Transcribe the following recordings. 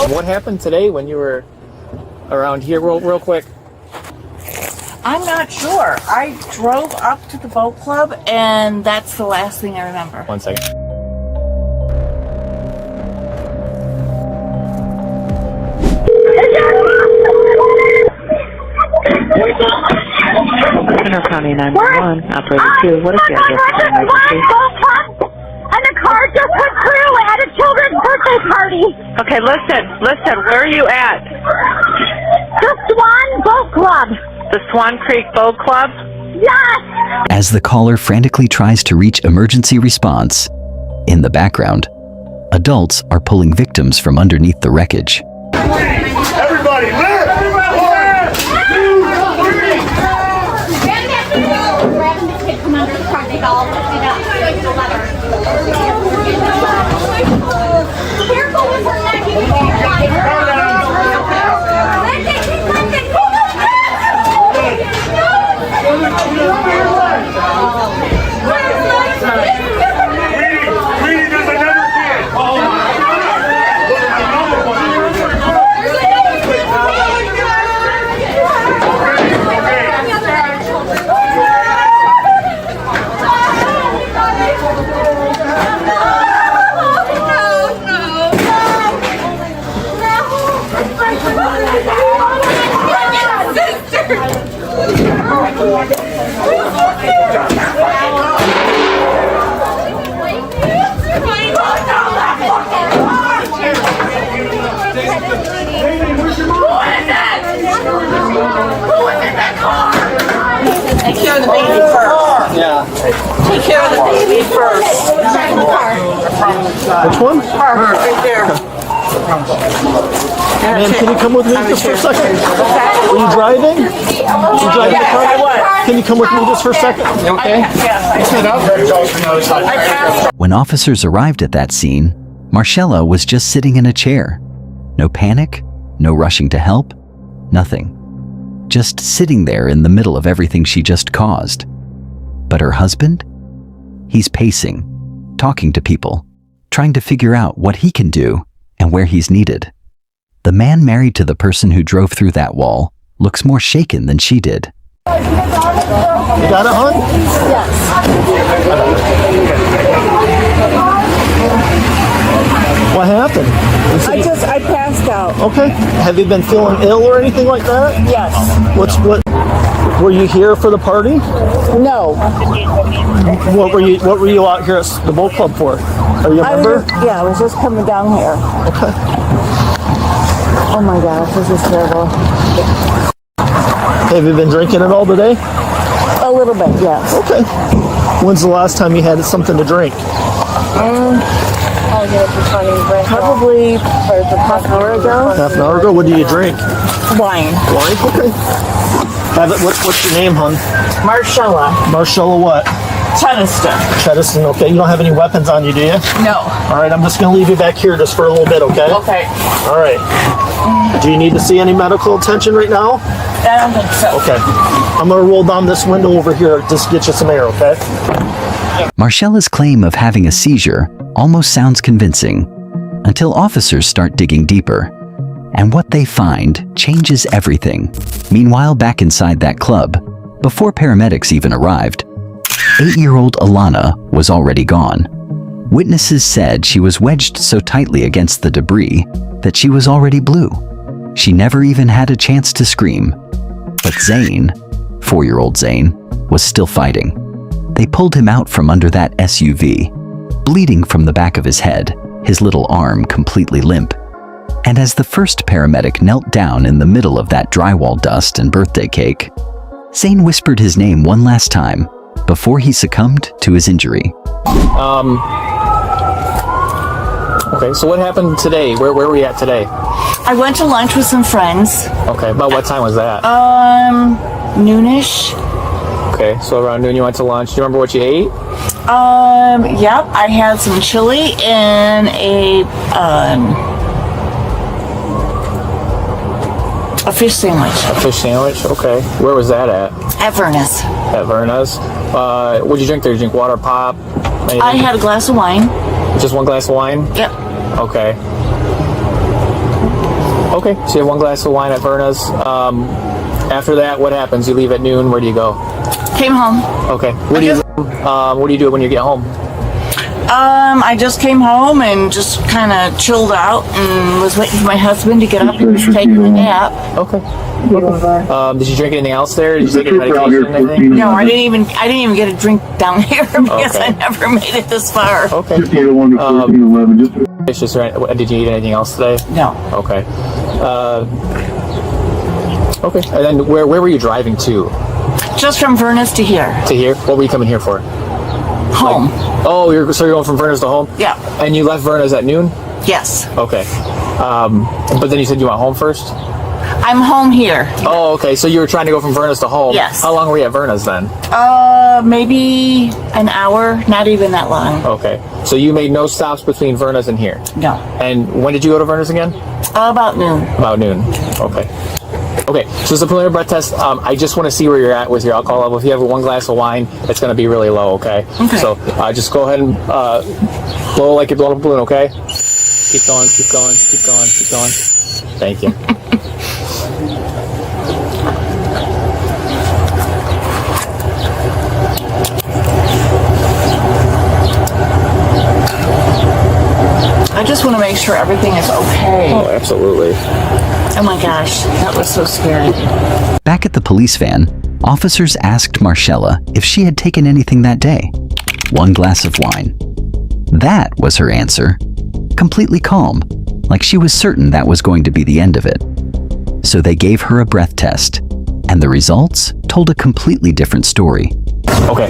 What happened today when you were around here? Real quick. I'm not sure. I drove up to the boat club, and that's the last thing I remember. 1 second. Center County 911, Operator 2. What is your address for emergency? And the car just went through at a children's birthday party. Okay, listen. Where are you at? The Swan Boat Club. The Swan Creek Boat Club? Yes. As the caller frantically tries to reach emergency response, in the background, adults are pulling victims from underneath the wreckage. Everybody, live! Grabbing the kid from under the car, they all lifted up. The leather. Careful with her neck. Reedy, there's another kid. Take care of the baby first. Yeah. Take care of the baby first. Which one? Right there. Man, can you come with me just for a second? Are you driving? You driving the car? Can you come with me just for a second? You okay? When officers arrived at that scene, Marshella was just sitting in a chair. No panic, no rushing to help, nothing. Just sitting there in the middle of everything she just caused. But her husband? He's pacing, talking to people, trying to figure out what he can do and where he's needed. The man married to the person who drove through that wall looks more shaken than she did. You got it, hon? What happened? I passed out. Okay. Have you been feeling ill or anything like that? Yes. What? Were you here for the party? No. What were you out here at the boat club for? Are you a member? I was just coming down here. Okay. Oh my gosh, this is terrible. Have you been drinking it all today? A little bit, yes. Okay. When's the last time you had something to drink? Probably half an hour ago. Half an hour ago? What do you drink? Wine. Wine? Okay. Have it. What's your name, hon? Marshella Marshella what? Chidester. Chidester, okay. You don't have any weapons on you, do you? No. All right, I'm just going to leave you back here just for a little bit, okay? Okay. All right. Do you need to see any medical attention right now? I don't think so. Okay. I'm going to roll down this window over here just to get you some air, okay? Marshella's claim of having a seizure almost sounds convincing until officers start digging deeper. And what they find changes everything. Meanwhile, back inside that club, before paramedics even arrived, 8-year-old Alana was already gone. Witnesses said she was wedged so tightly against the debris that she was already blue. She never even had a chance to scream. But Zane, 4-year-old Zane, was still fighting. They pulled him out from under that SUV, bleeding from the back of his head, his little arm completely limp. And as the first paramedic knelt down in the middle of that drywall dust and birthday cake, Zane whispered his name one last time before he succumbed to his injury. Okay, so what happened today? Where were we at today? I went to lunch with some friends. Okay, about what time was that? Noonish. Okay, so around noon you went to lunch. Do you remember what you ate? Yep, I had some chili and a fish sandwich. A fish sandwich? Okay. Where was that at? At Verna's. At Verna's. What'd you drink there? Did you drink water, pop? Anything? I had a glass of wine. Just one glass of wine? Yep. Okay. Okay, so you have one glass of wine at Verna's. After that, what happens? You leave at noon. Where do you go? Came home. Okay. What do you do when you get home? I just came home and just kind of chilled out and was waiting for my husband to get up and just taking a nap. Okay. Did you drink anything else there? Did you take any medication or anything? No, I didn't even get a drink down here because I never made it this far. Okay. Did you eat anything else today? No. Okay. Okay. And then where were you driving to? Just from Vernus to here. To here? What were you coming here for? Home. So you're going from Vernus to home? Yeah. And you left Vernus at noon? Yes. Okay. But then you said you went home first? I'm home here. Oh, okay. So you were trying to go from Vernus to home? Yes. How long were you at Vernus then? Maybe an hour. Not even that long. Okay. So you made no stops between Vernus and here? No. And when did you go to Vernus again? About noon. About noon. Okay. Okay, so it's a preliminary breath test. I just want to see where you're at with your alcohol level. If you have one glass of wine, it's going to be really low, okay? Okay. So just go ahead and blow like you're blowing a balloon, okay? Keep going, keep going, keep going, keep going. Thank you. I just want to make sure everything is okay. Oh, absolutely. Oh my gosh, that was so scary. Back at the police van, officers asked Marshella if she had taken anything that day. One glass of wine. That was her answer. Completely calm, like she was certain that was going to be the end of it. So they gave her a breath test, and the results told a completely different story. Okay.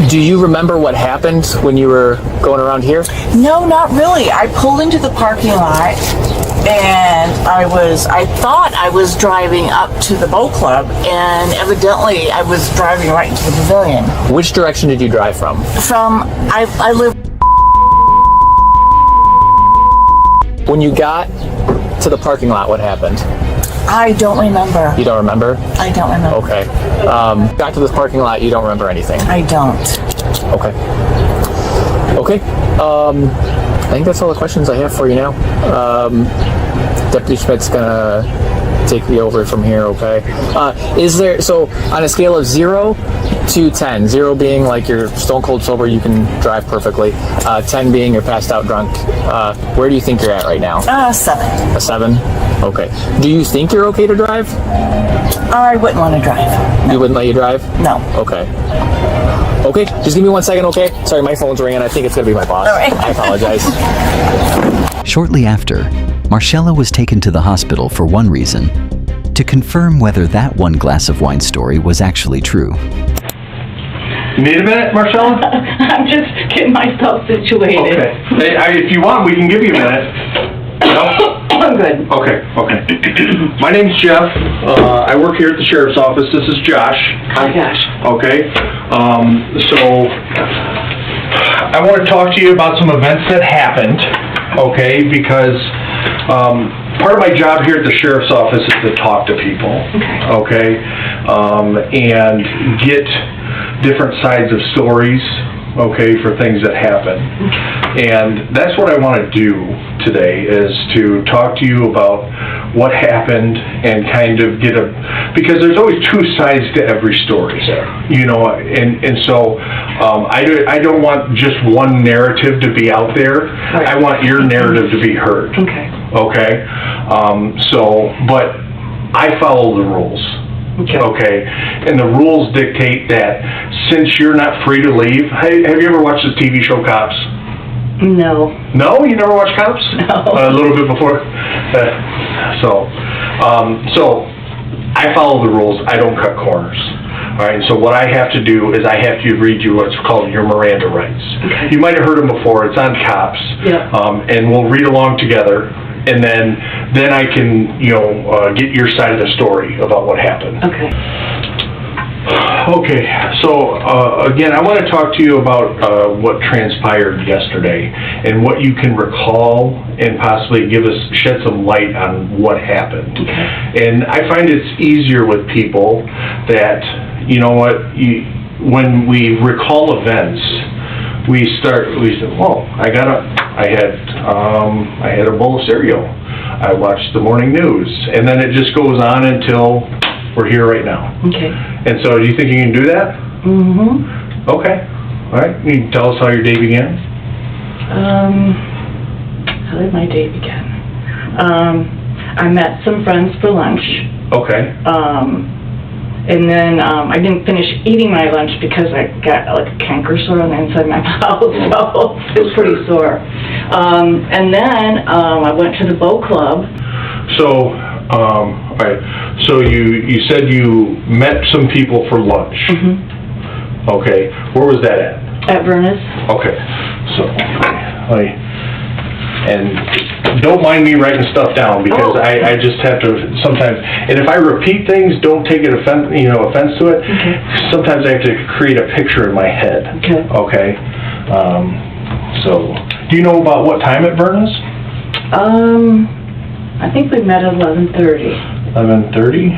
Do you remember what happened when you were going around here? No, not really. I pulled into the parking lot and I thought I was driving up to the boat club, and evidently I was driving right into the pavilion. Which direction did you drive from? I live. When you got to the parking lot, what happened? I don't remember. You don't remember? I don't remember. Okay. Got to this parking lot, you don't remember anything? I don't. Okay. Okay. I think that's all the questions I have for you now. Deputy Schmidt's gonna take me over from here, okay? So on a scale of 0 to 10, 0 being like you're stone cold sober, you can drive perfectly, 10 being you're passed out drunk, where do you think you're at right now? 7. A 7? Okay. Do you think you're okay to drive? I wouldn't want to drive. You wouldn't let you drive? No. Okay. Okay, just give me 1 second, okay? Sorry, my phone's ringing. I think it's gonna be my boss. All right. I apologize. Shortly after, Marshella was taken to the hospital for one reason: to confirm whether that one glass of wine story was actually true. You need a minute, Marshella? I'm just getting myself situated. Okay. Hey, if you want, we can give you a minute. No? I'm good. Okay. My name's Jeff. I work here at the Sheriff's Office. This is Josh. Hi, Josh. Okay. So I want to talk to you about some events that happened, okay, because part of my job here at the Sheriff's Office is to talk to people, okay, and get different sides of stories, okay, for things that happen. And that's what I want to do today, is to talk to you about what happened and kind of because there's always two sides to every story, you know, and so I don't want just one narrative to be out there. Right. I want your narrative to be heard. Okay? But I follow the rules. Okay, and the rules dictate that since you're not free to leave. Hey, have you ever watched the TV show Cops? No. No, you never watched Cops? No. A little bit before. So I follow the rules. I don't cut corners. All right. So what I have to do is I have to read you what's called your Miranda rights. Okay. You might have heard them before. It's on Cops. Yeah. And we'll read along together. And then I can, get your side of the story about what happened. Okay, so again, I want to talk to you about what transpired yesterday and what you can recall and possibly shed some light on what happened. And I find it's easier with people that, when we recall events, we say, whoa, I I had a bowl of cereal. I watched the morning news, and then it just goes on until we're here right now. Okay. And so, do you think you can do that? Mm-hmm. Okay. All right. You can tell us how your day began. How did my day begin? I met some friends for lunch. Okay. And then I didn't finish eating my lunch because I got like a canker sore on the inside of my mouth, so it was pretty sore. And then I went to the boat club. So, all right. So you said you met some people for lunch. Mm-hmm. Okay. Where was that at? At Vernus. Okay. So, and don't mind me writing stuff down because I just have to sometimes. And if I repeat things, don't take it offense to it. Okay. Sometimes I have to create a picture in my head. Okay. Okay. So, do you know about what time at Vernus? I think we met at 11:30. 11:30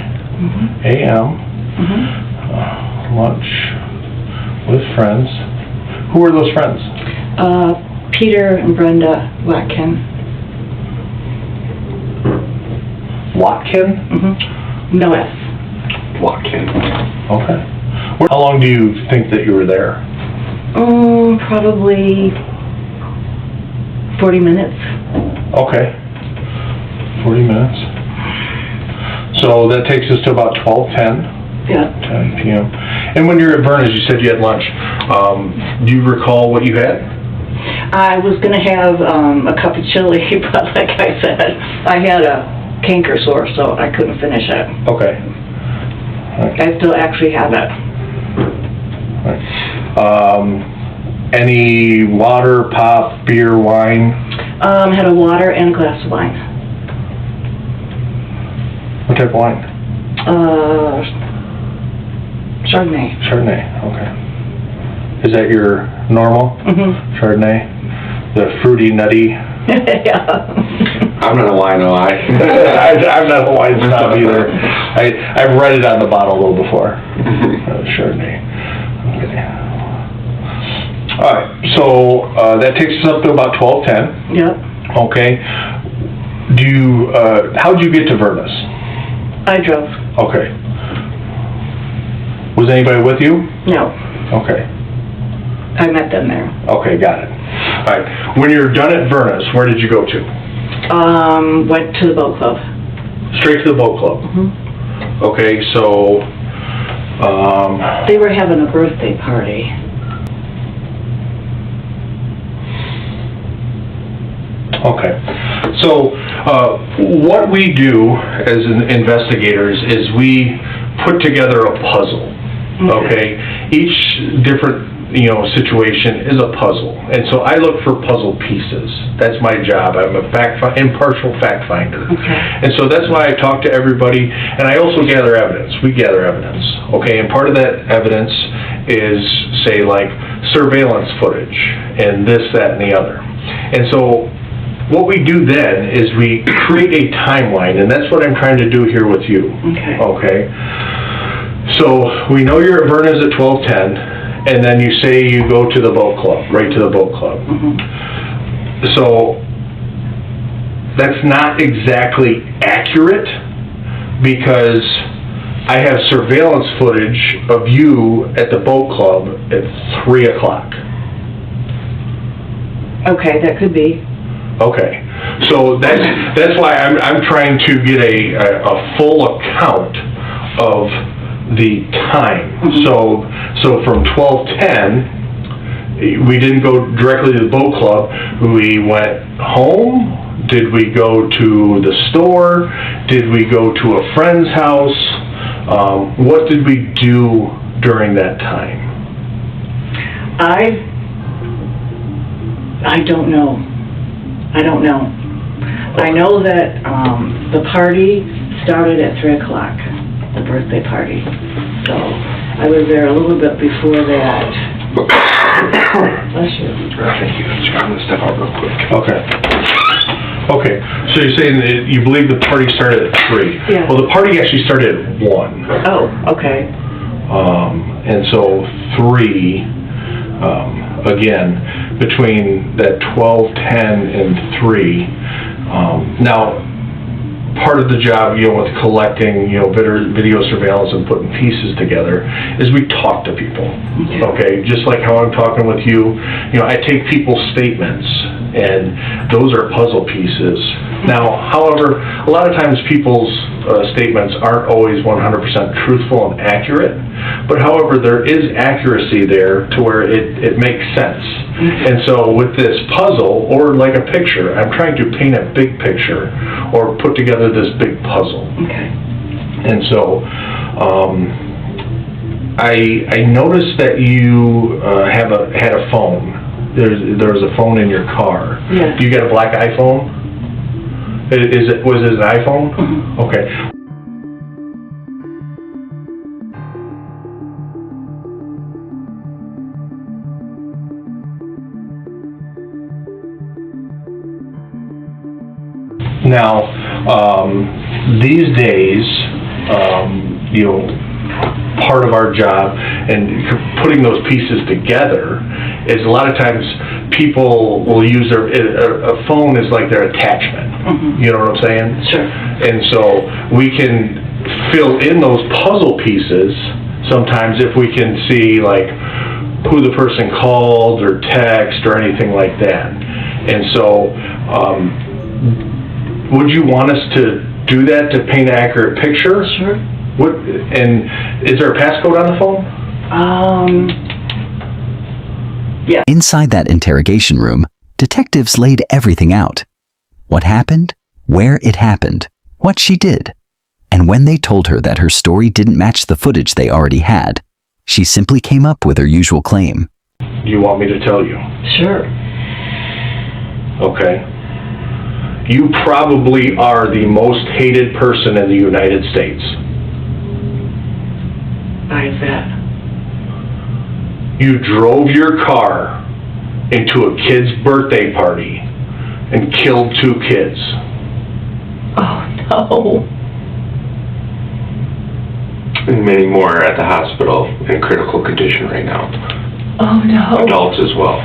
a.m. Mm-hmm. Lunch with friends. Who are those friends? Peter and Brenda Watkin. Watkin? Mm-hmm. No S. Watkin. Okay. How long do you think that you were there? Probably 40 minutes. Okay. 40 minutes. So that takes us to about 12:10. Yeah. 10 p.m. And when you're at Vernus, you said you had lunch. Do you recall what you had? I was going to have a cup of chili, but like I said, I had a canker sore, so I couldn't finish it. Okay. Right. I still actually have it. Right. Any water, pop, beer, wine? Had a water and a glass of wine. What type of wine? Chardonnay. Chardonnay, okay. Is that your normal? Mm-hmm. Chardonnay? The fruity, nutty? Yeah. I'm not a wino. I'm not a wine snob either. I've read it on the bottle a little before. Chardonnay. Okay. All right, so that takes us up to about 12:10. Yep. Okay. How'd you get to Vernus? I drove. Okay. Was anybody with you? No. Okay. I met them there. Okay, got it. All right. When you're done at Vernus, where did you go to? Went to the boat club. Straight to the boat club. Mm-hmm. Okay, so They were having a birthday party. okay. So what we do as investigators is we put together a puzzle. Okay. Each different situation is a puzzle, and so I look for puzzle pieces. That's my job. I'm a impartial fact finder. Okay. And so that's why I talk to everybody, and I also gather evidence. We gather evidence, okay? And part of that evidence is, say, like surveillance footage and this, that, and the other. And so what we do then is we create a timeline, and that's what I'm trying to do here with you. Okay. Okay? So we know you're at Vernus at 12:10. And then you say you go to the boat club, right to the boat club. Mm-hmm. So that's not exactly accurate because I have surveillance footage of you at the boat club at 3 o'clock. Okay, that could be. Okay, so that's why I'm trying to get a full account of the time. Mm-hmm. So from 12:10, we didn't go directly to the boat club. We went home. Did we go to the store? Did we go to a friend's house? What did we do during that time? I don't know. I don't know. I know that the party started at 3 o'clock. The birthday party. So I was there a little bit before that. Bless you. Thank you. I'm gonna step out real quick. Okay. Okay. So you're saying that you believe the party started at 3? Yeah. Well, the party actually started at 1. Oh, okay. And so 3, again, between that 12, 10, and 3. Now, part of the job, with collecting, video surveillance and putting pieces together is we talk to people, okay? Just like how I'm talking with you, I take people's statements, and those are puzzle pieces. Now, however, a lot of times people's statements aren't always 100% truthful and accurate, but however, there is accuracy there to where it makes sense. And so with this puzzle, or like a picture, I'm trying to paint a big picture or put together this big puzzle. Okay. And so I noticed that you had a phone. There was a phone in your car. Yeah. You got a black iPhone? Was it an iPhone? Mm-hmm. Okay. Now, these days, part of our job and putting those pieces together is a lot of times people will use a phone as like their attachment. Mm-hmm. You know what I'm saying? Sure. And so we can fill in those puzzle pieces sometimes if we can see like who the person called or text or anything like that. And so would you want us to do that to paint an accurate picture? Sure. And is there a passcode on the phone? Yeah. Inside that interrogation room, detectives laid everything out. What happened, where it happened, what she did. And when they told her that her story didn't match the footage they already had, she simply came up with her usual claim. Do you want me to tell you? Sure. Okay. You probably are the most hated person in the United States. Why is that? You drove your car into a kid's birthday party and killed 2 kids. Oh, no. And many more are at the hospital in critical condition right now. Oh, no. Adults as well.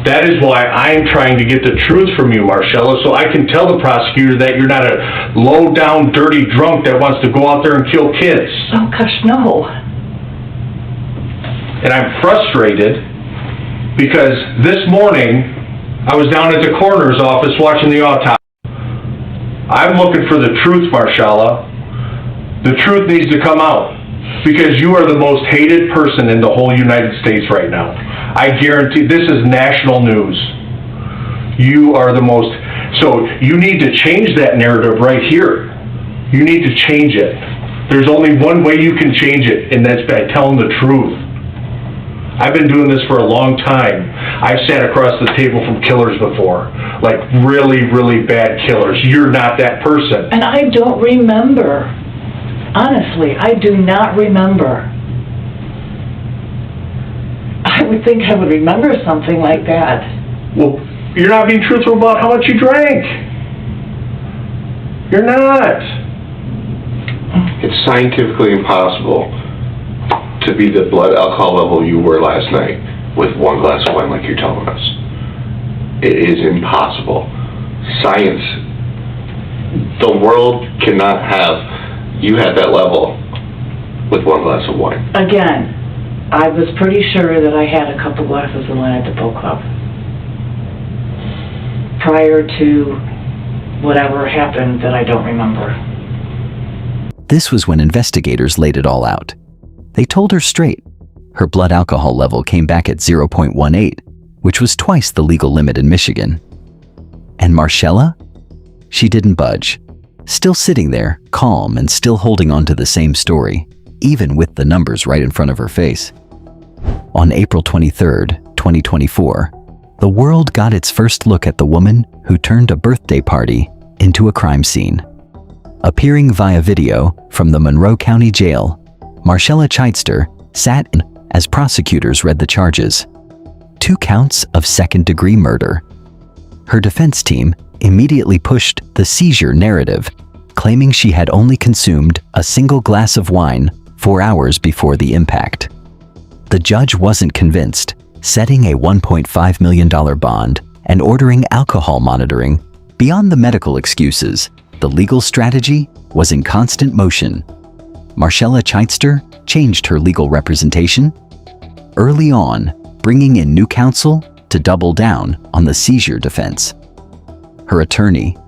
That is why I'm trying to get the truth from you, Marshella, so I can tell the prosecutor that you're not a low-down, dirty drunk that wants to go out there and kill kids. Oh, gosh, no. And I'm frustrated because this morning I was down at the coroner's office watching the autopsy. I'm looking for the truth, Marshella. The truth needs to come out because you are the most hated person in the whole United States right now. I guarantee this is national news. You are the most, so you need to change that narrative right here. You need to change it. There's only one way you can change it, and that's by telling the truth. I've been doing this for a long time. I've sat across the table from killers before, like really, really bad killers. You're not that person. And I don't remember. Honestly, I do not remember. I would think I would remember something like that. Well, you're not being truthful about how much you drank. You're not. It's scientifically impossible to be the blood alcohol level you were last night with 1 glass of wine like you're telling us. It is impossible. Science, the world cannot have you had that level with 1 glass of wine. Again, I was pretty sure that I had a couple glasses of wine at the boat club prior to whatever happened that I don't remember. This was when investigators laid it all out. They told her straight. Her blood alcohol level came back at 0.18, which was twice the legal limit in Michigan. And Marshella? She didn't budge. Still sitting there, calm and still holding on to the same story, even with the numbers right in front of her face. On April 23, 2024, the world got its first look at the woman who turned a birthday party into a crime scene. Appearing via video from the Monroe County Jail, Marshella Chidester sat in as prosecutors read the charges. 2 counts of second-degree murder. Her defense team immediately pushed the seizure narrative, claiming she had only consumed a single glass of wine 4 hours before the impact. The judge wasn't convinced, setting a $1.5 million bond and ordering alcohol monitoring. Beyond the medical excuses, the legal strategy was in constant motion. Marshella Chidester changed her legal representation, early on bringing in new counsel to double down on the seizure defense. Her attorney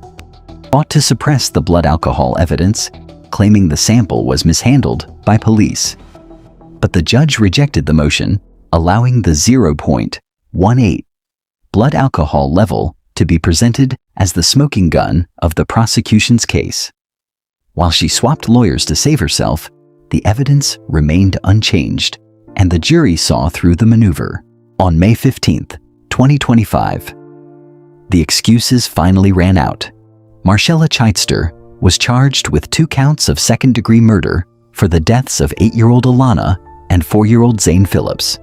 fought to suppress the blood alcohol evidence, claiming the sample was mishandled by police. But the judge rejected the motion, allowing the 0.18 blood alcohol level to be presented as the smoking gun of the prosecution's case. While she swapped lawyers to save herself, the evidence remained unchanged, and the jury saw through the maneuver. On May 15, 2025, the excuses finally ran out. Marshella Chidester was charged with 2 counts of second-degree murder for the deaths of 8-year-old Alana and 4-year-old Zane Phillips.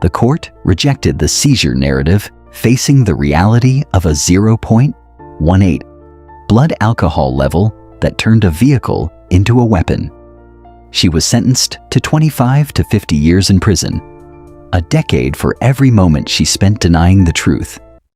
The court rejected the seizure narrative, facing the reality of a 0.18 blood alcohol level that turned a vehicle into a weapon. She was sentenced to 25 to 50 years in prison, a decade for every moment she spent denying the truth.